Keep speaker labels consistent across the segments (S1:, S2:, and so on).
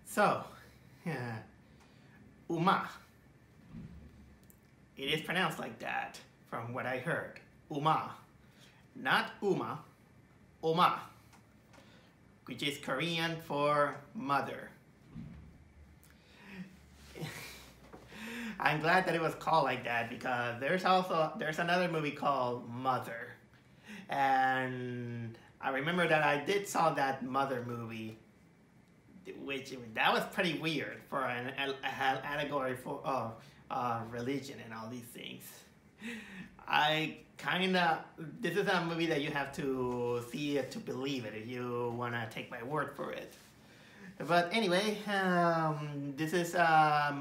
S1: So, Umma. It is pronounced like that from what I heard. Umma. Not Umma, Umma, which is Korean for mother. I'm glad that it was called like that because there's another movie called Mother. And I remember that I did saw that Mother movie, which that was pretty weird for an allegory for religion and all these things. This is a movie that you have to see it to believe it if you want to take my word for it. But anyway, this is a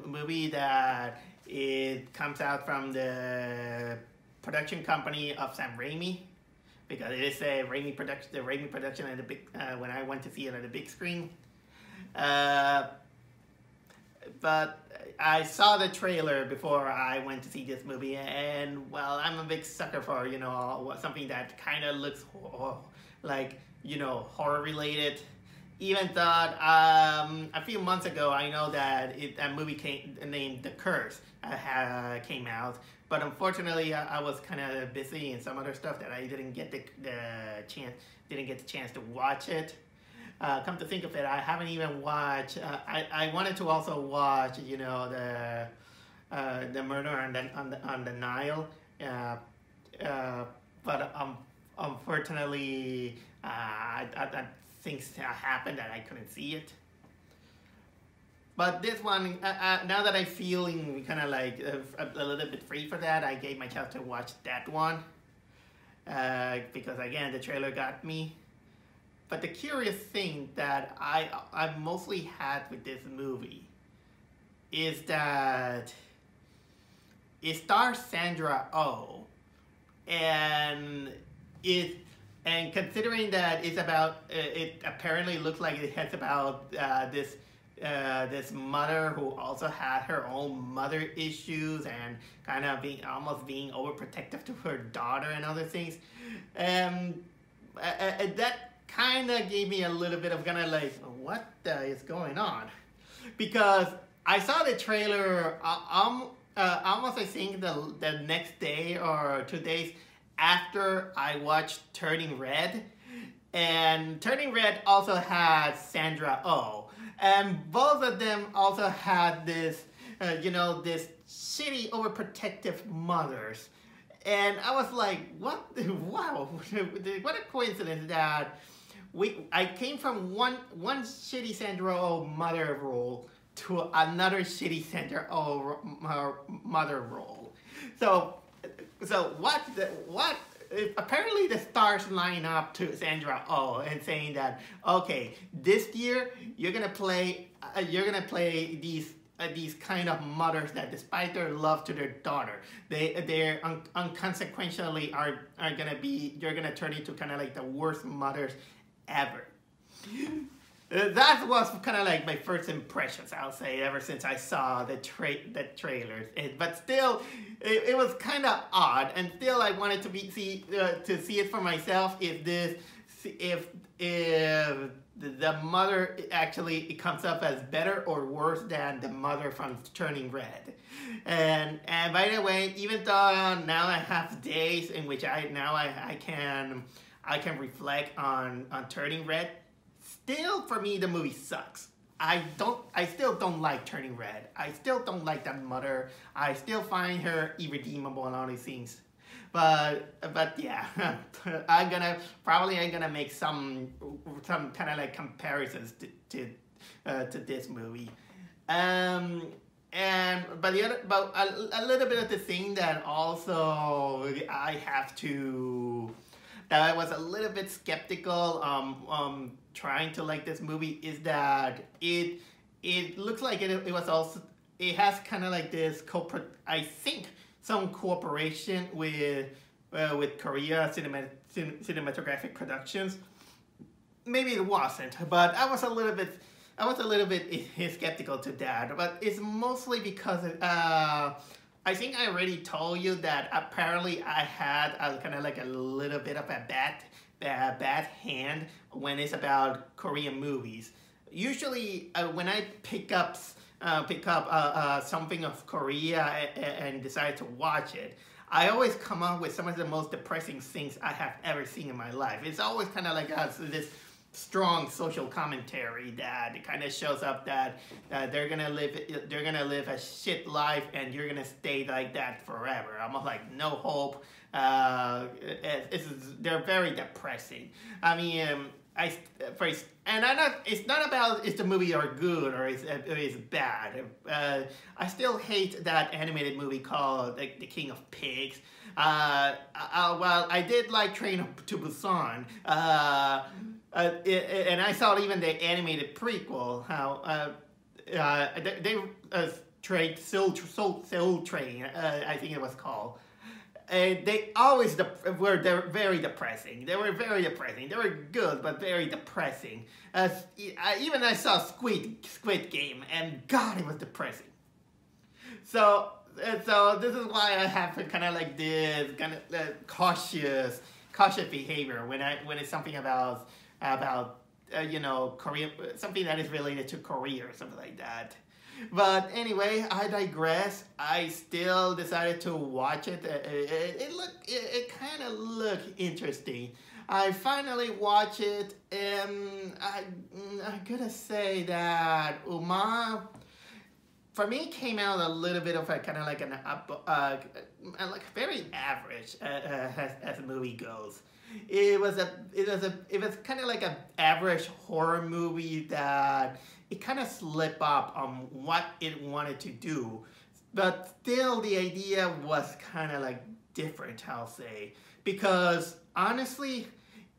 S1: movie that it comes out from the production company of Sam Raimi, because it is a Raimi production, the Raimi production at the big, when I went to see it at the big screen. But I saw the trailer before I went to see this movie, and well, I'm a big sucker for, something that kind of looks like, horror related. Even thought a few months ago, I know that a movie named The Curse came out, but unfortunately I was kind of busy in some other stuff that I didn't get the chance to watch it. Come to think of it, I haven't even watched. I wanted to also watch, the Murder on the Nile, but unfortunately, things happened that I couldn't see it. But this one, now that I'm feeling kind of like a little bit free for that, I gave myself to watch that one because again, the trailer got me. But the curious thing that I mostly had with this movie is that it stars Sandra-Oh, and considering that it's about, it apparently looks like it has about this mother who also had her own mother issues and kind of almost being overprotective to her daughter and other things, that kind of gave me a little bit of kind of like, what is going on? Because I saw the trailer almost, I think, the next day or 2 days after I watched Turning Red. And Turning Red also had Sandra-Oh. And both of them also had this, this shitty, overprotective mothers. And I was like, what? Wow, what a coincidence that I came from one shitty Sandra-Oh mother role to another shitty Sandra-Oh mother role. So what? Apparently the stars line up to Sandra-Oh and saying that, okay, this year you're gonna play these kind of mothers that, despite their love to their daughter, they're unconsequentially you're gonna turn into kind of like the worst mothers ever. That was kind of like my first impressions, I'll say, ever since I saw the trailers. But still, it was kind of odd, and still I wanted to see it for myself. If the mother actually comes up as better or worse than the mother from Turning Red. And by the way, even though now I have days in which I can reflect on Turning Red, still, for me, the movie sucks. I still don't like Turning Red. I still don't like that mother. I still find her irredeemable and all these things. But yeah, I'm gonna make some kind of like comparisons to this movie. But a little bit of the thing that also that I was a little bit skeptical trying to like this movie is that it looks like it has kind of like this some cooperation with Korea cinematographic productions. Maybe it wasn't, but I was a little bit skeptical to that. But it's mostly because I think I already told you that apparently I had kind of like a little bit of a bad hand when it's about Korean movies. usually when I pick up something of Korea and decide to watch it, I always come up with some of the most depressing things I have ever seen in my life. It's always kind of like this strong social commentary that kind of shows up that they're gonna live a shit life and you're gonna stay like that forever. Almost like no hope. They're very depressing. I mean, it's not about if the movie are good or it's bad. I still hate that animated movie called The King of Pigs. Well, I did like Train to Busan. And I saw even the animated prequel, how they trade Soul Train, I think it was called. They always they're very depressing. They were very depressing. They were good, but very depressing. Even I saw Squid Game, and God, it was depressing. So this is why I have kind of like this kind of cautious behavior when it's something about Korea, something that is related to Korea or something like that. But anyway, I digress. I still decided to watch it. It kind of looked interesting. I finally watched it, and I gotta say that Umma, for me, came out a little bit of a kind of like like very average as a movie goes. It was kind of like an average horror movie that it kind of slipped up on what it wanted to do, but still the idea was kind of like different, I'll say, because honestly,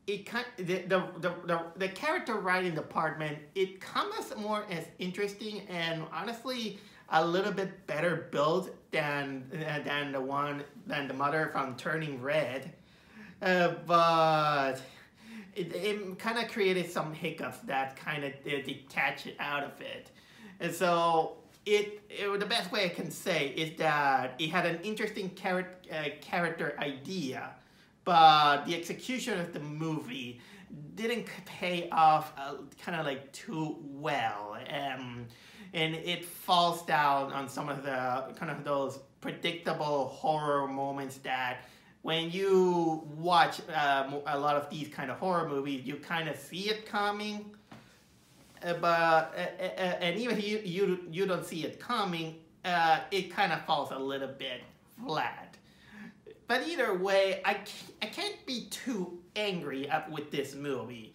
S1: the character writing department, it comes more as interesting and honestly a little bit better built than the mother from Turning Red. But it kind of created some hiccups that kind of detach it out of it. And so the best way I can say is that it had an interesting character idea, but the execution of the movie didn't pay off kind of like too well. And it falls down on some of the kind of those predictable horror moments that when you watch a lot of these kind of horror movies, you kind of see it coming, and even if you don't see it coming, it kind of falls a little bit flat. But either way, I can't be too angry with this movie.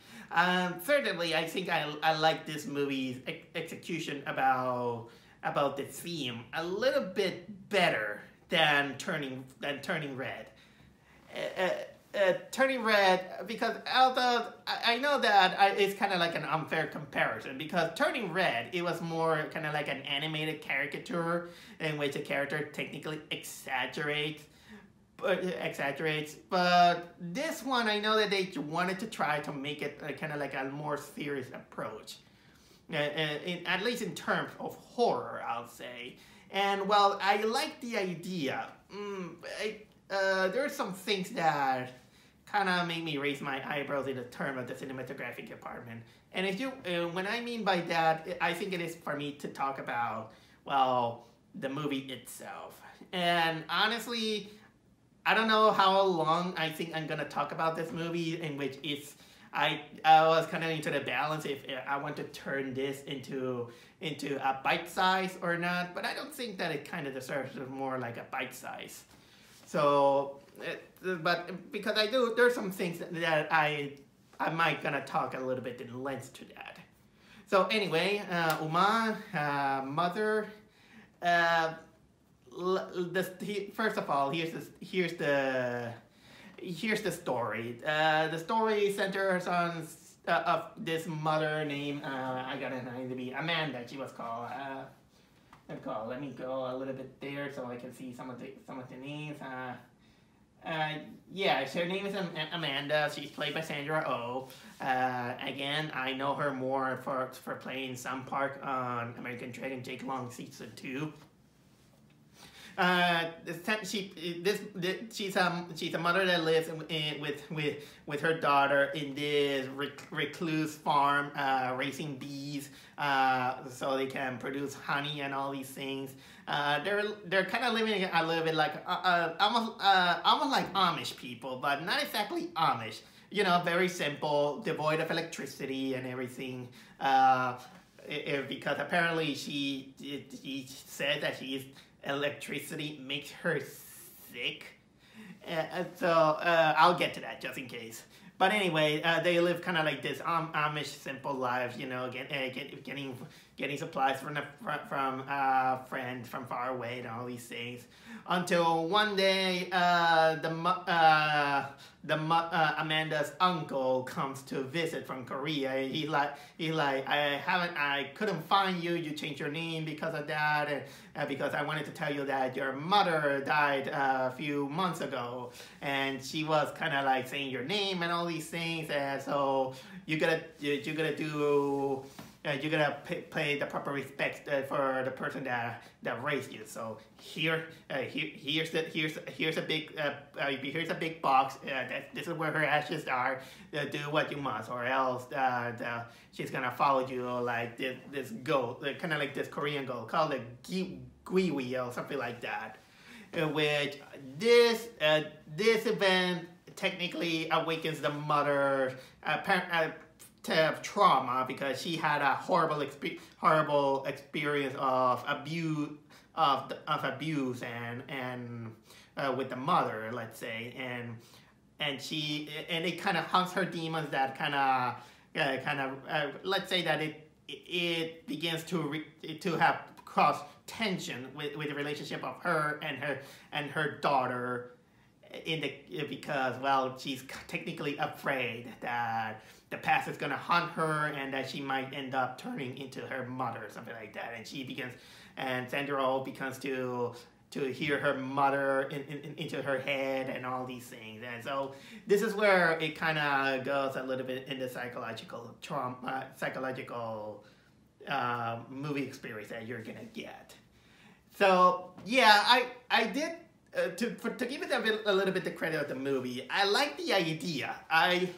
S1: Certainly, I think I like this movie's execution about the theme a little bit better than Turning Red. Turning Red, because although I know that it's kind of like an unfair comparison, because Turning Red, it was more kind of like an animated caricature in which a character technically exaggerates, but this one, I know that they wanted to try to make it kind of like a more serious approach, at least in terms of horror, I'll say. And while I like the idea, there are some things that kind of make me raise my eyebrows in the term of the cinematographic department. And when I mean by that, I think it is for me to talk about, well, the movie itself. And honestly, I don't know how long I think I'm gonna talk about this movie, in which I was kind of into the balance if I want to turn this into a bite size or not, but I don't think that it kind of deserves more like a bite size. So, but because there's some things that I might gonna talk a little bit in length to that. So anyway, Umma, mother, first of all, here's the story. The story centers on of this mother named I got her name to be Amanda. She was called. Let me go a little bit there so I can see some of the names. Yeah, her name is Amanda. She's played by Sandra-Oh. Again, I know her more for playing some part on American Dragon Jake Long Season 2. She's a mother that lives with her daughter in this recluse farm, raising bees, so they can produce honey and all these things. They're kind of living a little bit like almost like Amish people, but not exactly Amish. You know, very simple, devoid of electricity and everything. Because apparently she said that electricity makes her sick. I'll get to that just in case. But anyway, they live kind of like this Amish simple lives, you know, getting supplies from friends from far away and all these things. Until one day, Amanda's uncle comes to visit from Korea. He's like, I couldn't find you. You changed your name because of that, and because I wanted to tell you that your mother died a few months ago, and she was kind of like saying your name and all these things, and so you gotta pay the proper respect for the person that raised you. So here's a big box. This is where her ashes are. Do what you must, or else she's gonna follow you like this goat, kind of like this Korean goat called a giwi or something like that. Which this event technically awakens the mother to have trauma because she had a horrible experience of abuse and with the mother, let's say, and it kind of haunts her demons that kind of let's say that it begins to have cause tension with the relationship of her and her daughter because, well, she's technically afraid that the past is going to haunt her and that she might end up turning into her mother or something like that. And Sandra-Oh begins to hear her mother into her head and all these things. And so this is where it kind of goes a little bit into psychological trauma, movie experience that you're going to get. So, yeah, I did... to give it a little bit the credit of the movie, I like the idea. I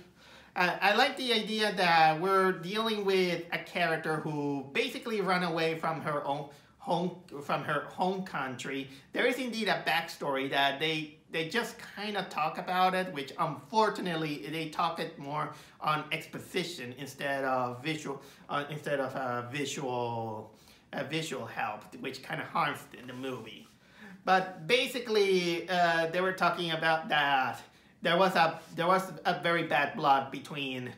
S1: like the idea that we're dealing with a character who basically ran away from her home country. There is indeed a backstory that they just kind of talk about it, which unfortunately they talk it more on exposition instead of visual help, which kind of harms the movie. But basically, they were talking about that there was a very bad blood between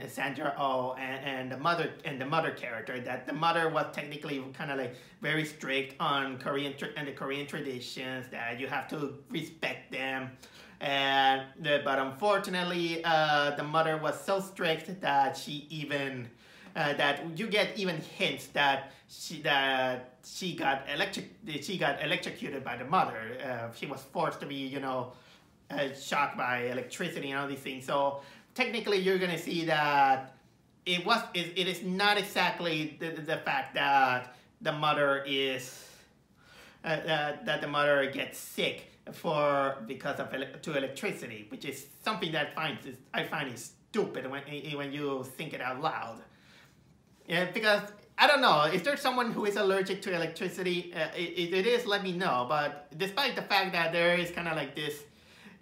S1: Sandra-Oh and the mother character. That the mother was technically kind of like very strict on the Korean traditions, that you have to respect them. But unfortunately, the mother was so strict that that you get even hints that she got electrocuted by the mother. She was forced to be, shocked by electricity and all these things. So technically, you're gonna see that it is not exactly the fact that the mother gets sick because of electricity, which is something that I find is stupid when you think it out loud. Yeah, because I don't know, is there someone who is allergic to electricity? It is, let me know. But despite the fact that there is kind of like this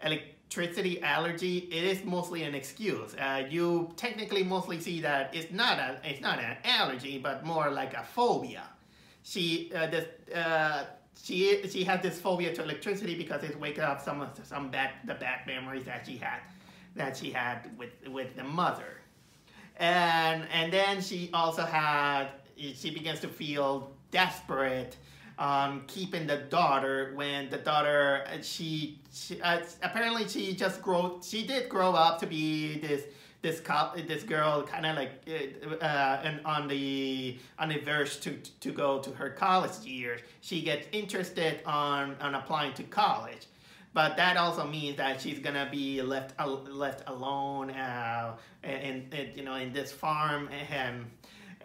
S1: electricity allergy, it is mostly an excuse. You technically mostly see that it's not an allergy, but more like a phobia. She has this phobia to electricity because it wakes up the bad memories that she had with the mother. And then she also she begins to feel desperate keeping the daughter when the daughter, apparently she did grow up to be this girl kind of like and on the verge to go to her college years. She gets interested on applying to college. But that also means that she's gonna be left alone, in this farm,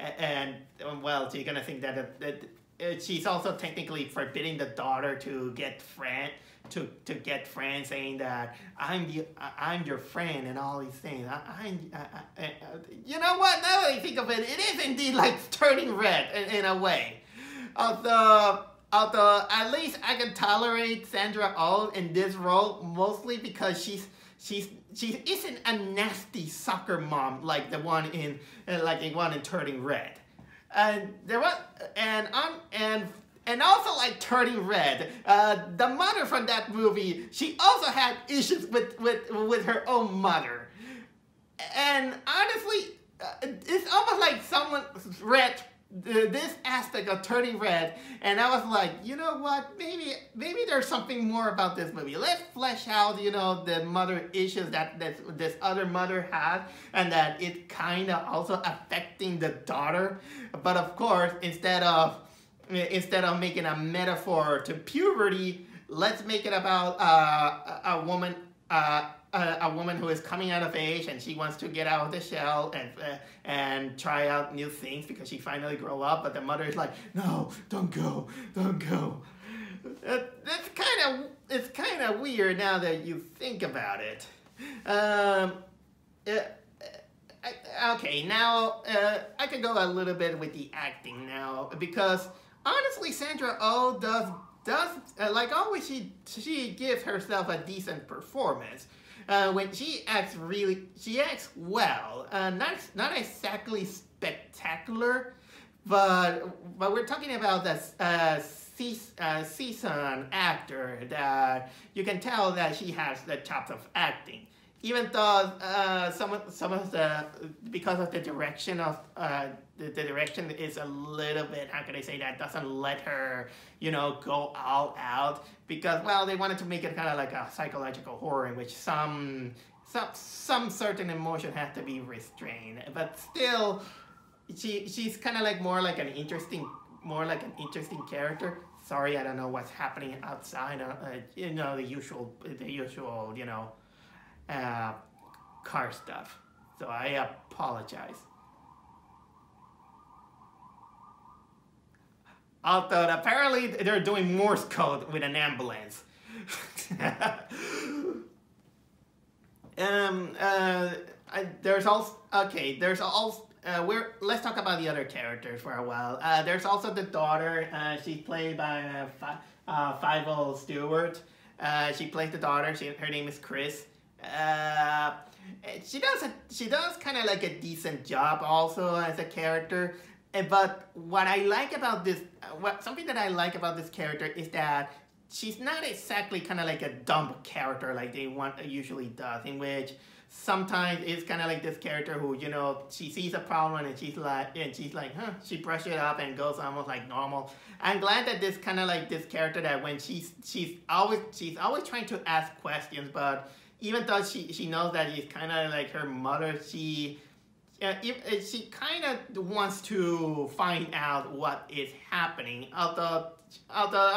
S1: and well, she's gonna think that she's also technically forbidding the daughter to get friends, saying that I'm your friend and all these things. You know what? Now that I think of it, it is indeed like turning red in a way. Although at least I can tolerate Sandra-Oh in this role, mostly because she isn't a nasty soccer mom like the one in Turning Red. And there was and also like Turning Red, the mother from that movie, she also had issues with her own mother. And honestly, it's almost like someone read this aspect of Turning Red, and I was like, you know what, maybe there's something more about this movie. Let's flesh out, the mother issues that this other mother had, and that it kind of also affecting the daughter. But of course, instead of making a metaphor to puberty, let's make it about a woman who is coming out of age, and she wants to get out of the shell and try out new things because she finally grew up. But the mother is like, no, don't go. It's kind of weird now that you think about it. Okay, now I can go a little bit with the acting now, because honestly, Sandra-Oh does like always, she gives herself a decent performance. When she acts well. Not exactly spectacular, but we're talking about this seasoned actor that you can tell that she has the chops of acting. Even though some of the, because of the direction of the direction is a little bit, how can I say that, doesn't let her go all out, because, well, they wanted to make it kind of like a psychological horror in which some certain emotion has to be restrained, but still she's kind of like more like an interesting character. Sorry, I don't know what's happening outside. The usual car stuff. So I apologize. Although apparently they're doing Morse code with an ambulance. There's also let's talk about the other characters for a while. There's also the daughter. She's played by Fievel Stewart. She plays the daughter. Her name is Chris. She does kind of like a decent job also as a character. But what I like about this, something that I like about this character is that she's not exactly kind of like a dumb character like they usually does, in which sometimes it's kind of like this character who, she sees a problem and she's like, she brushes it up and goes almost like normal. I'm glad that this kind of like this character that when she's always trying to ask questions, but even though she knows that she's kind of like her mother, she kind of wants to find out what is happening. Although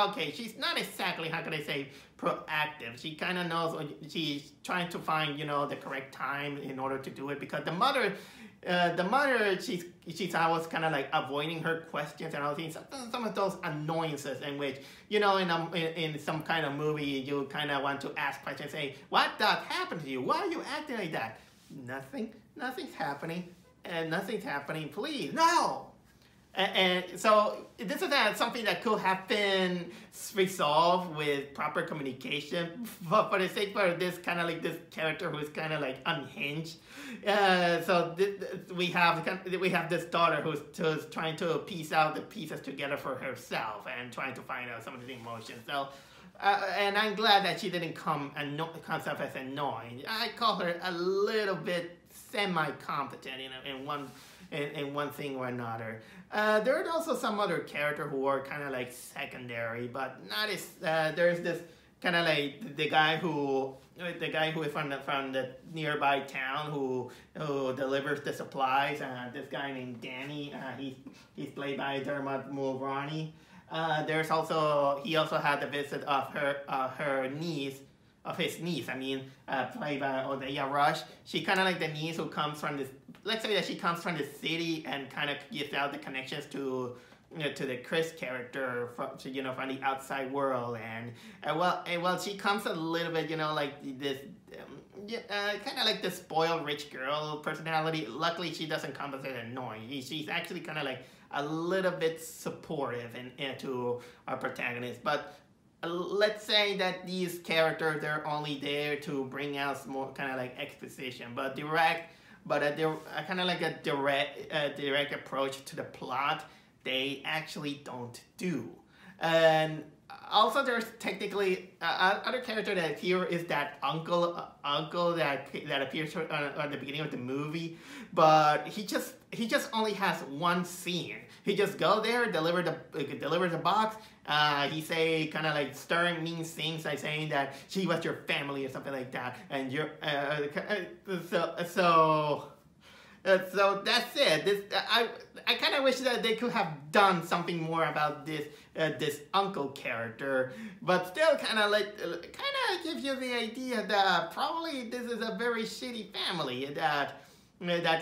S1: okay, she's not exactly, how can I say, proactive. She kind of knows she's trying to find the correct time in order to do it, because the mother she's always kind of like avoiding her questions and all things. Some of those annoyances in which in some kind of movie you kind of want to ask questions, say, what does happen to you? Why are you acting like that? Nothing's happening, and nothing's happening. Please, no. And so this is something that could have been resolved with proper communication, but for the sake of this kind of like this character who's kind of like unhinged. So we have this daughter who's trying to piece out the pieces together for herself and trying to find out some of the emotions. So. And I'm glad that she didn't come off as annoying. I call her a little bit semi-competent, in one thing or another. There are also some other characters who are kind of like secondary, but not as. There's this kind of like the guy who is from the nearby town who delivers the supplies. This guy named Danny. He's played by Dermot Mulroney. He also had the visit of his niece, played by Odeya Rush. She kind of like the niece who comes from this, let's say that she comes from the city and kind of gives out the connections to to the Chris character from from the outside world, and well, she comes a little bit like this kind of like the spoiled rich girl personality. Luckily, she doesn't come as annoying. She's actually kind of like a little bit supportive to our protagonist, but let's say that these characters, they're only there to bring out more kind of like exposition, but kind of like a direct approach to the plot, they actually don't do. And also, there's technically other character that here is that uncle that appears at the beginning of the movie, but he just only has one scene. He just go there, deliver the box. He say kind of like stern, mean things, like saying that she was your family or something like that, and you're so that's it. I kind of wish that they could have done something more about this uncle character, but still kind of gives you the idea that probably this is a very shitty family that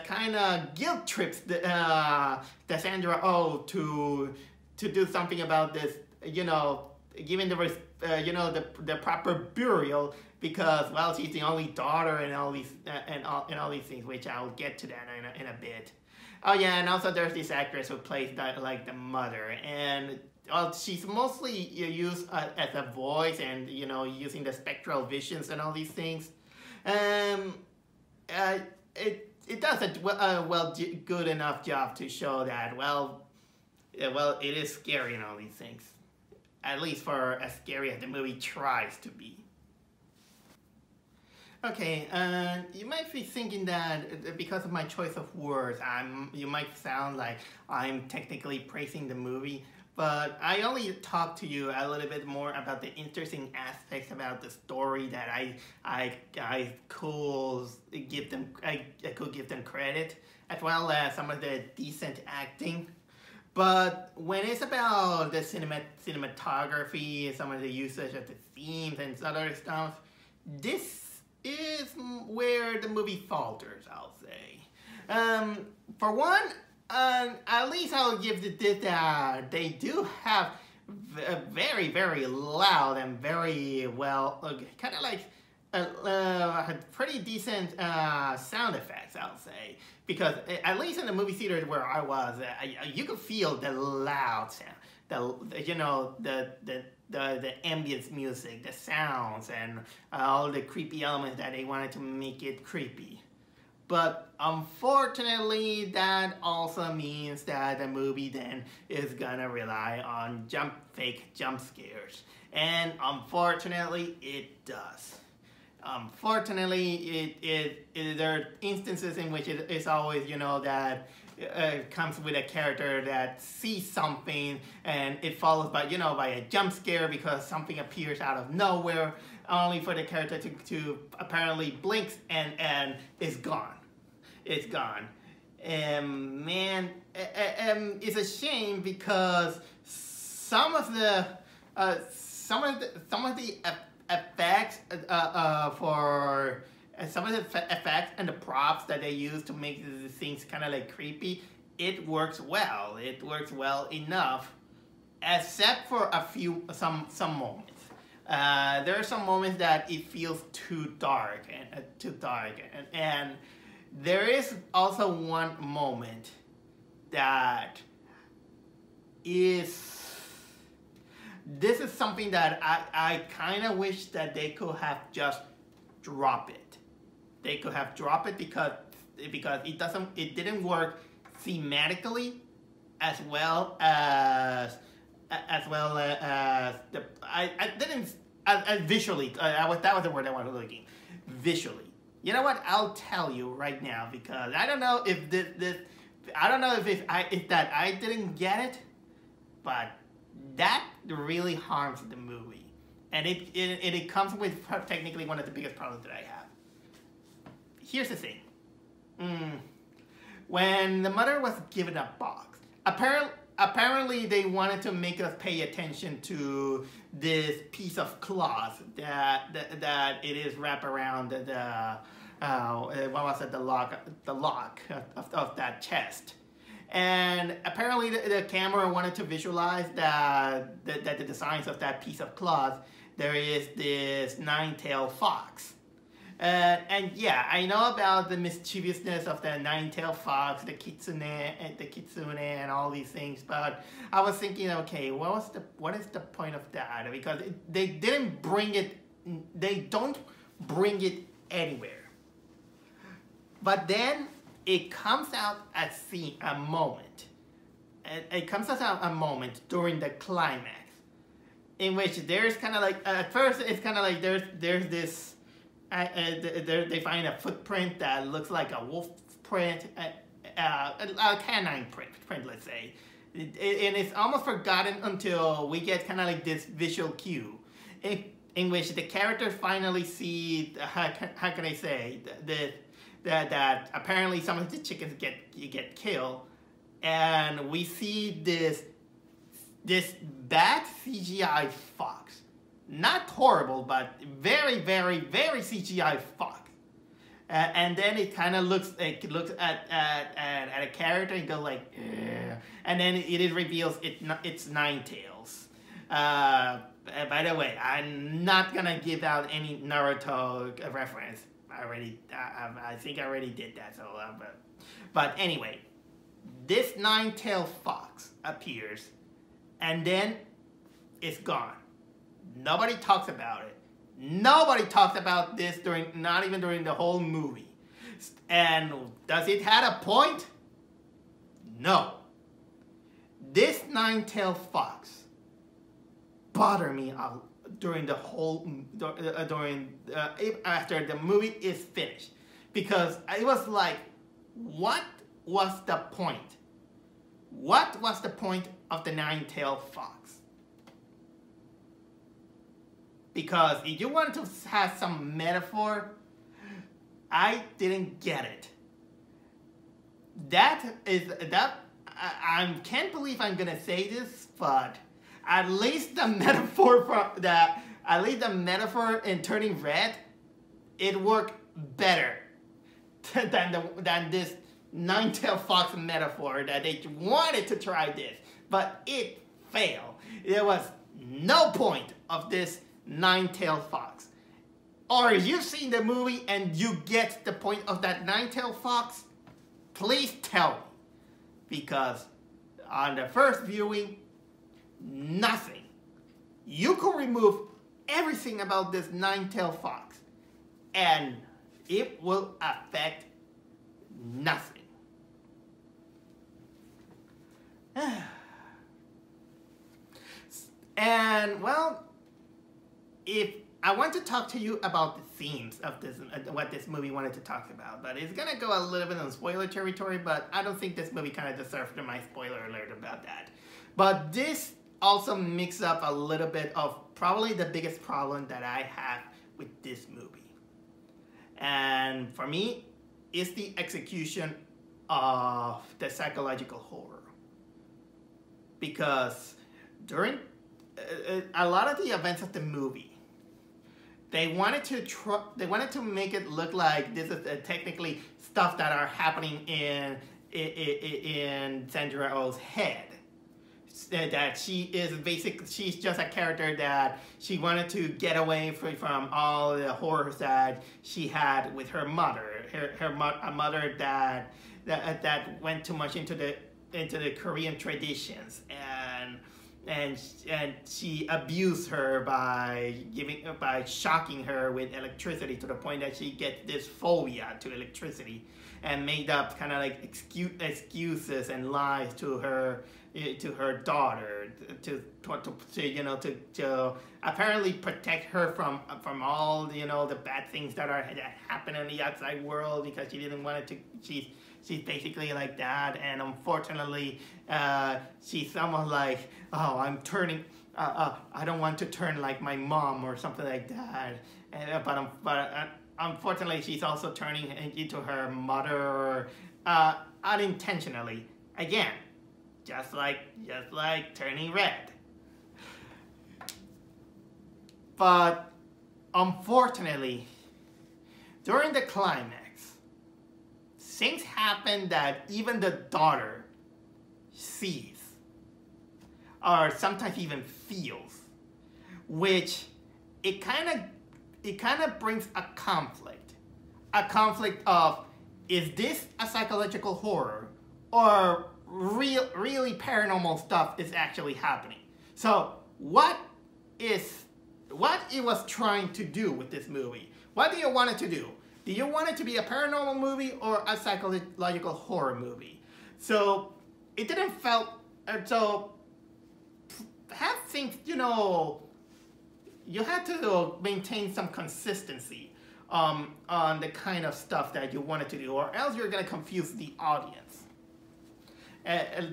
S1: kind of guilt trips the Sandra-Oh to do something about this, giving the proper burial, because well, she's the only daughter and all these all these things, which I'll get to that in a bit. Oh yeah, and also there's this actress who plays the mother, and she's mostly used as a voice, and using the spectral visions and all these things. It does a good enough job to show that well, it is scary and all these things, at least for as scary as the movie tries to be. Okay, you might be thinking that because of my choice of words, you might sound like I'm technically praising the movie, but I only talked to you a little bit more about the interesting aspects about the story that I could give them credit, as well as some of the decent acting. But when it's about the cinematography, some of the usage of the themes and other stuff, this is where the movie falters, I'll say. For one, at least I'll give this that they do have a very, very loud and very well, kind of like pretty decent sound effects, I'll say. Because at least in the movie theater where I was, you could feel the loud sound, the ambience music, the sounds, and all the creepy elements that they wanted to make it creepy. But unfortunately, that also means that the movie then is gonna rely on fake jump scares. And unfortunately, it does. Unfortunately, there are instances in which it's always, that comes with a character that sees something and it follows by a jump scare because something appears out of nowhere, only for the character to apparently blinks and it's gone. It's gone. Man, it's a shame because some of the effects for some of the effects and the props that they use to make the things kind of like creepy, it works well. It works well enough, except for some moments. There are some moments that it feels too dark and there is also one moment that is. This is something that I kind of wish that they could have just dropped it. They could have dropped it because it didn't work thematically as well as visually. That was the word I was looking. Visually. You know what? I'll tell you right now, because I don't know if I didn't get it, but that really harms the movie, and it comes with technically one of the biggest problems that I have. Here's the thing: when the mother was given a box, apparently they wanted to make us pay attention to this piece of cloth that it is wrapped around the lock of that chest. And apparently the camera wanted to visualize that the designs of that piece of cloth, there is this nine-tailed fox. And yeah, I know about the mischievousness of the nine-tailed fox, the kitsune, and all these things. But I was thinking, okay, what is the point of that? Because they didn't bring it. They don't bring it anywhere. But then it comes out a moment. It comes out a moment during the climax, in which there's kind of like at first it's kind of like there's this. They find a footprint that looks like a wolf print, a canine print, let's say. And it's almost forgotten until we get kind of like this visual cue in which the characters finally see, how can I say, that apparently some of the chickens get killed. And we see this bad CGI fox. Not horrible, but very, very, very CGI fox. And then it kind of looks at a character and goes like, ugh. And then it reveals it's nine tails. By the way, I'm not gonna give out any Naruto reference. I think I already did that. So, but anyway, this nine-tailed fox appears, and then it's gone. Nobody talks about it. Nobody talks about this not even during the whole movie. And does it have a point? No. This nine-tailed fox bothered me during the whole after the movie is finished, because it was like, what was the point? What was the point of the nine-tailed fox? Because if you wanted to have some metaphor, I didn't get it. I can't believe I'm gonna say this, but at least the metaphor in turning red, it worked better than this nine-tailed fox metaphor that they wanted to try this, but it failed. There was no point of this nine-tailed fox. Or if you've seen the movie and you get the point of that nine-tailed fox, please tell me. Because on the first viewing, nothing. You could remove everything about this nine-tailed fox and it will affect nothing. And well, if I want to talk to you about the themes of this, what this movie wanted to talk about, but it's gonna go a little bit on spoiler territory, but I don't think this movie kind of deserved my spoiler alert about that. But this also mixes up a little bit of probably the biggest problem that I have with this movie. And for me, it's the execution of the psychological horror. Because during a lot of the events of the movie, they wanted to make it look like this is technically stuff that are happening in Sandra-Oh's head. That she's just a character that she wanted to get away from all the horrors that she had with her mother. A mother that went too much into the Korean traditions, and she abused her by shocking her with electricity to the point that she gets this phobia to electricity, and made up kind of like excuses and lies to her daughter to apparently protect her from all the bad things that happen in the outside world, because she didn't want it to. She's basically like that, and unfortunately, she's almost like, oh, I'm turning. I don't want to turn like my mom or something like that. But unfortunately, she's also turning into her mother unintentionally. Again, just like turning red. But unfortunately, during the climax, things happen that even the daughter sees, or sometimes even feels, which it kind of brings a conflict of, is this a psychological horror, or really paranormal stuff is actually happening? So what it was trying to do with this movie? What do you want it to do? Do you want it to be a paranormal movie or a psychological horror movie? So it didn't so have things, you know, you had to maintain some consistency on the kind of stuff that you wanted to do, or else you're gonna confuse the audience,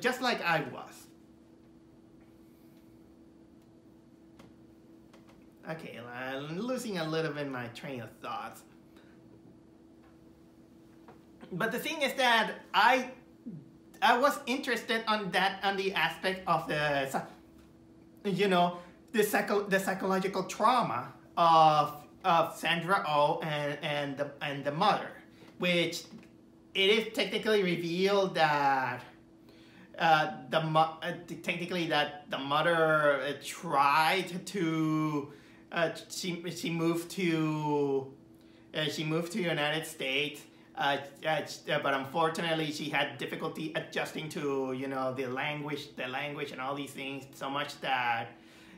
S1: just like I was. Okay, I'm losing a little bit my train of thoughts. But the thing is that I was interested on the aspect of the, you know, the psychological trauma of Sandra-Oh and the mother, which it is technically revealed that technically that the mother tried to she moved to United States, but unfortunately she had difficulty adjusting to, you know, the language and all these things, so much that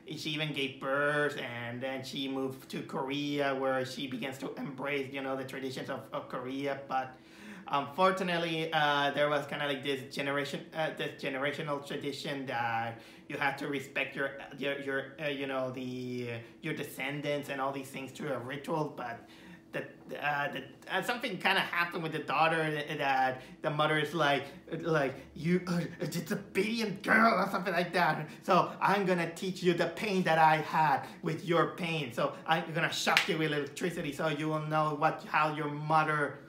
S1: she even gave birth, and then she moved to Korea, where she begins to embrace, you know, the traditions of Korea. But unfortunately, there was kind of like this generational tradition that you have to respect your you know, your descendants and all these things through a ritual. But something kind of happened with the daughter, that the mother is like you, it's a obedient girl or something like that. So I'm gonna teach you the pain that I had with your pain. So I'm gonna shock you with electricity, so you will know how your mother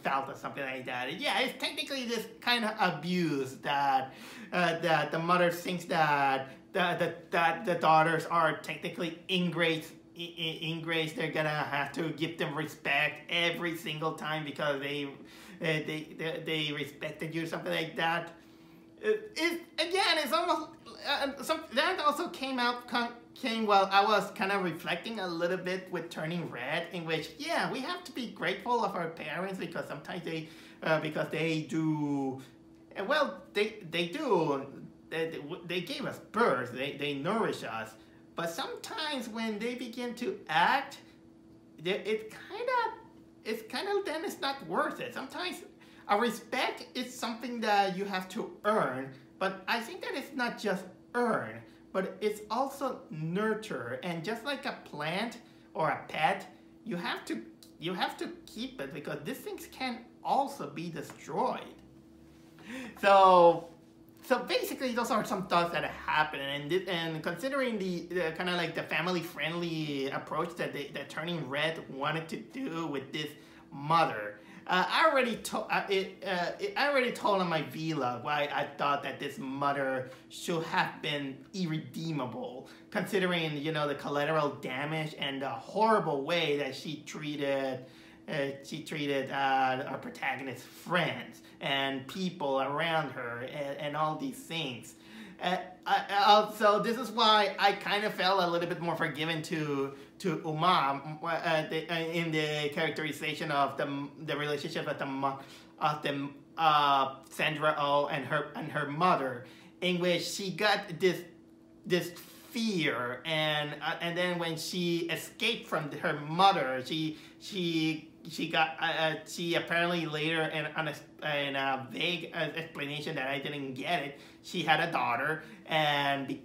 S1: felt, or something like that. Yeah, it's technically this kind of abuse that that the mother thinks that the daughters are technically ingrates. They're gonna have to give them respect every single time because they respected you, something like that. It's almost that also came while I was kind of reflecting a little bit with Turning Red, in which, yeah, we have to be grateful of our parents, because sometimes they do, well, they gave us birth, they nourish us. But sometimes when they begin to act, it's kind of then it's not worth it. Sometimes a respect is something that you have to earn, but I think that it's not just earn, but it's also nurture. And just like a plant or a pet, you have to keep it, because these things can also be destroyed. So basically, those are some thoughts that happen, and considering the kind of like the family-friendly approach that Turning Red wanted to do with this mother, I already told on my vlog why I thought that this mother should have been irredeemable, considering, you know, the collateral damage and the horrible way that she treated our protagonist's friends and people around her, and all these things. So this is why I kind of felt a little bit more forgiving to Umma in the characterization of the relationship of the Sandra-Oh and her mother, in which she got this fear, and then when she escaped from her mother, she apparently later, in a vague explanation that I didn't get it, she had a daughter,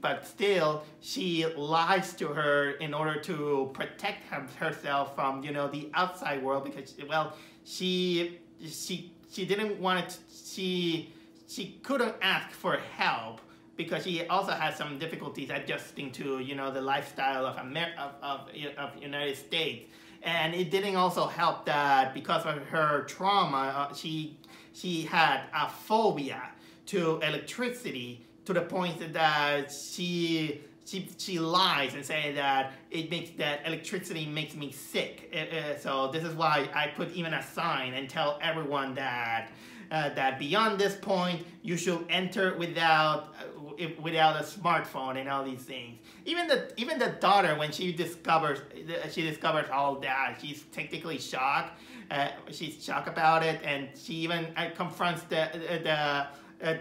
S1: but still she lies to her in order to protect herself from, you know, the outside world, because, well, she didn't want it. She couldn't ask for help, because she also had some difficulties adjusting to, you know, the lifestyle of United States. And it didn't also help that because of her trauma, she had a phobia to electricity, to the point that she lies and say that electricity makes me sick. So this is why I put even a sign and tell everyone that that beyond this point you should enter without a smartphone and all these things. Even the daughter, when she discovers all that, she's technically shocked. She's shocked about it, and she even confronts the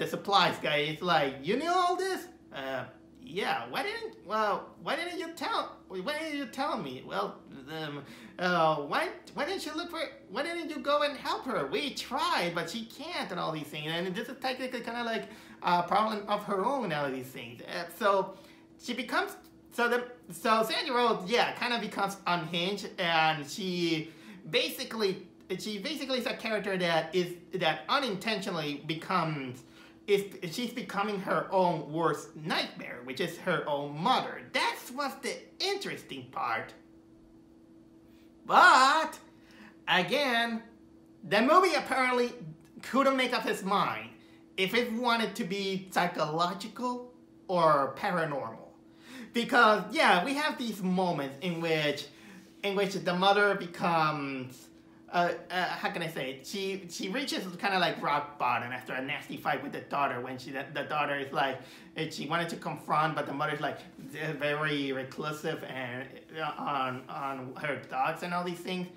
S1: supplies guy. It's like, you knew all this? Yeah. Why didn't you tell me? Well, why didn't you go and help her? We tried, but she can't, and all these things. And this is technically kind of like a problem of her own and all these things. So she becomes so Sandra-Oh, yeah, kind of becomes unhinged, and she basically is a character that unintentionally she's becoming her own worst nightmare, which is her own mother. That's what's the interesting part. But again, the movie apparently couldn't make up his mind if it wanted to be psychological or paranormal. Because yeah, we have these moments in which the mother becomes how can I say it? She reaches kind of like rock bottom after a nasty fight with the daughter, when the daughter is like, she wanted to confront, but the mother's like very reclusive and on her thoughts and all these things.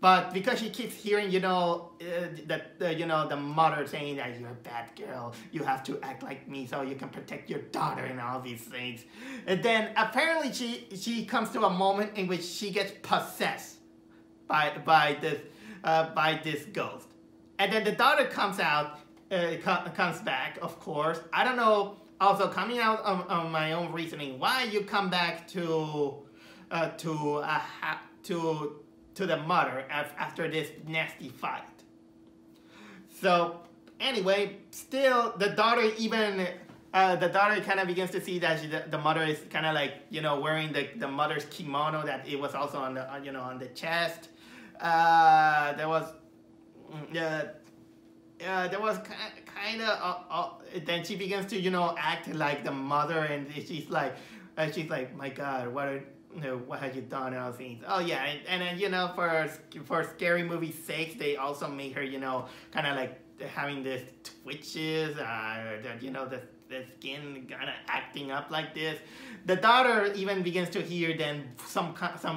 S1: But because she keeps hearing, the mother saying that you're a bad girl, you have to act like me so you can protect your daughter and all these things. And then apparently she comes to a moment in which she gets possessed by this ghost, and then the daughter comes back. Of course, I don't know. Also, coming out of my own reasoning, why you come back to the mother after this nasty fight. So anyway, still the daughter kind of begins to see that the mother is kind of like, wearing the mother's kimono, that it was also on the chest. There was kind of then she begins to act like the mother, and she's like, my God, what have you done and all things. Oh yeah, and then for scary movie sake, they also made her kind of like having this twitches, the skin kind of acting up like this. The daughter even begins to hear then some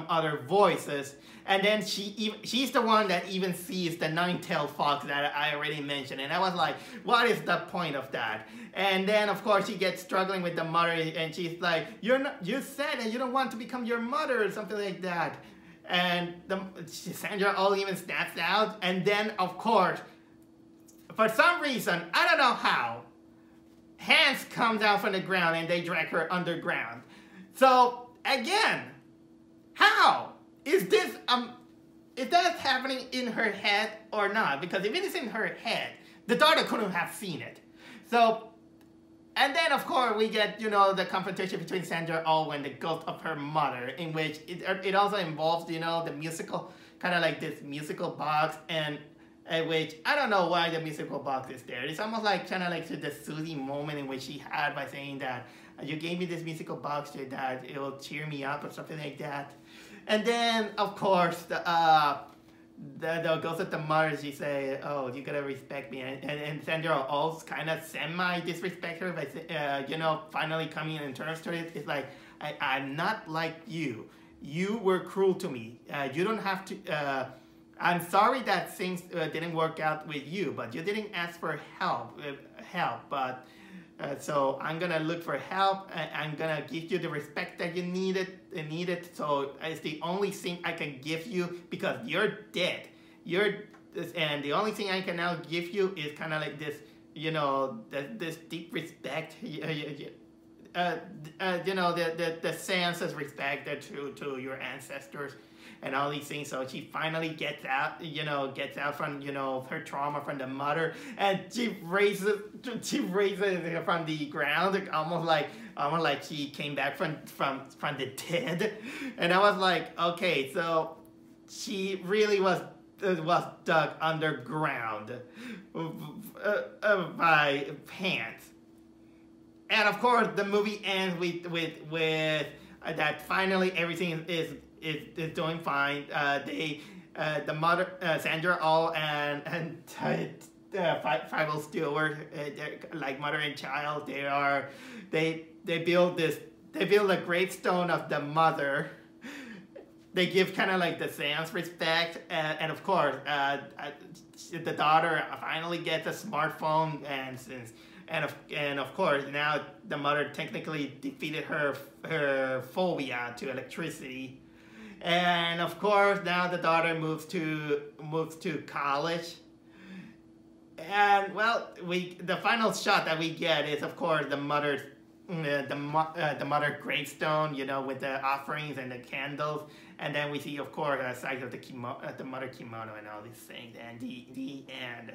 S1: other voices, and then she's the one that even sees the nine-tailed fox that I already mentioned, and I was like, what is the point of that? And then of course she gets struggling with the mother, and she's like, you said that you don't want to become your mother or something like that, and Sandra-Oh even snaps out, and then of course, for some reason, I don't know how, hands come down from the ground and they drag her underground. So again, how is this is that happening in her head or not? Because if it is in her head, the daughter couldn't have seen it. So, and then of course we get the confrontation between Sandra-Oh and the ghost of her mother, in which it also involves the musical, kind of like this musical box, and which I don't know why the musical box is there. It's almost like kind of like the soothing moment in which she had by saying that you gave me this musical box that it will cheer me up or something like that. And then of course the ghost of the mother, she say, oh, you gotta respect me, and Sandra-Oh kind of semi disrespect her by finally coming in terms to it. It's like, I'm not like you. You were cruel to me. You don't have to. I'm sorry that things didn't work out with you, but you didn't ask for help. But so I'm gonna look for help. I'm gonna give you the respect that you needed. So it's the only thing I can give you, because you're dead. And the only thing I can now give you is kind of like this, this deep respect. The sense of respect to your ancestors and all these things. So she finally gets out from her trauma from the mother, and she raises it from the ground, almost like she came back from the dead. And I was like, okay, so she really was dug underground by hands. And of course, the movie ends with that finally everything is doing fine. The mother, Sandra-Oh and Five Stewart, like mother and child, they build a gravestone of the mother. They give kind of like the seance respect, and of course, the daughter finally gets a smartphone, and of course now the mother technically defeated her phobia to electricity, and of course now the daughter moves to college. And well, the final shot that we get is, of course, the mother gravestone, you know, with the offerings and the candles, and then we see, of course, a sight of the mother kimono and all these things, and the end.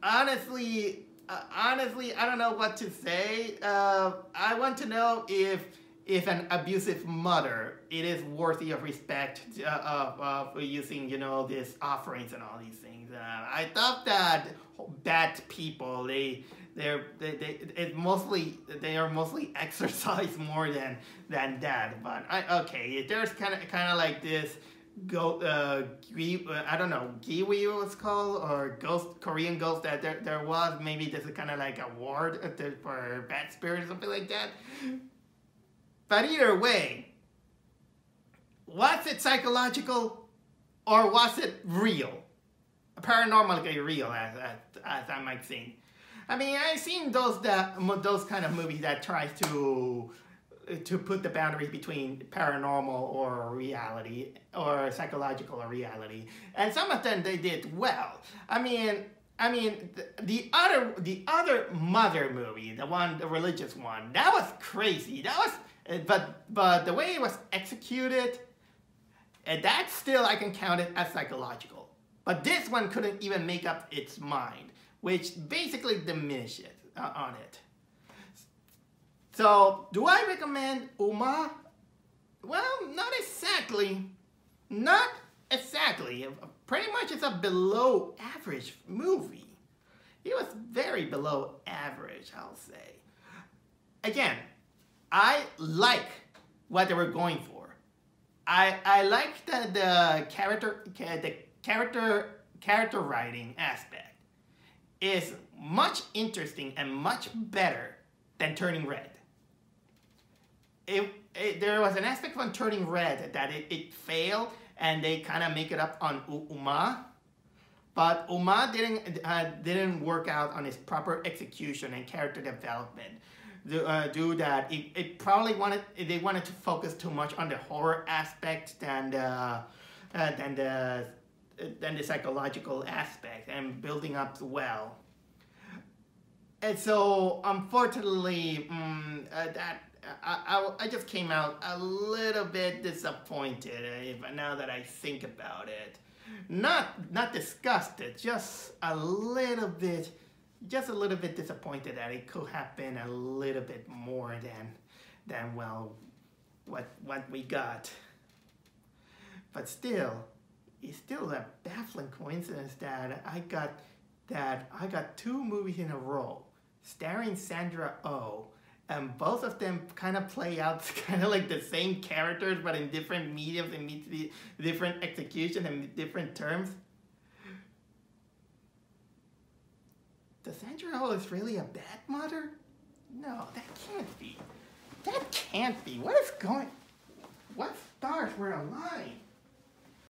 S1: Honestly, I don't know what to say. I want to know if an abusive mother, it is worthy of respect of using, you know, these offerings and all these things. I thought that bad people, they are mostly exercised more than that. But okay, there's kind of like this I don't know, Giwi was called, or Korean ghost, that there was, maybe this is kind of like a ward for bad spirits or something like that. But either way, was it psychological or was it real? Paranormally real, as I might think. I mean, I've seen those kind of movies that tries to put the boundaries between paranormal or reality, or psychological or reality, and some of them they did well. I mean, the other Mother movie, the religious one, that was crazy. That was, but the way it was executed, that still I can count it as psychological. But this one couldn't even make up its mind, which basically diminishes on it. So, do I recommend Umma? Well, not exactly. Not exactly. Pretty much it's a below average movie. It was very below average, I'll say. Again, I like what they were going for. I like the character writing aspect is much interesting and much better than Turning Red. There was an aspect on Turning Red that it failed, and they kind of make it up on Umma. But Umma didn't work out on its proper execution and character development. Do that. It probably they wanted to focus too much on the horror aspect than the psychological aspect, and building up well. And so, unfortunately, I just came out a little bit disappointed now that I think about it. Not disgusted, just a little bit disappointed that it could have been a little bit more than well what we got. But still, it's still a baffling coincidence that I got two movies in a row starring Sandra-Oh, and both of them kind of play out kind of like the same characters, but in different mediums and different execution and different terms. The Sandra-Oh is really a bad mother? No, that can't be. That can't be. What stars were aligned?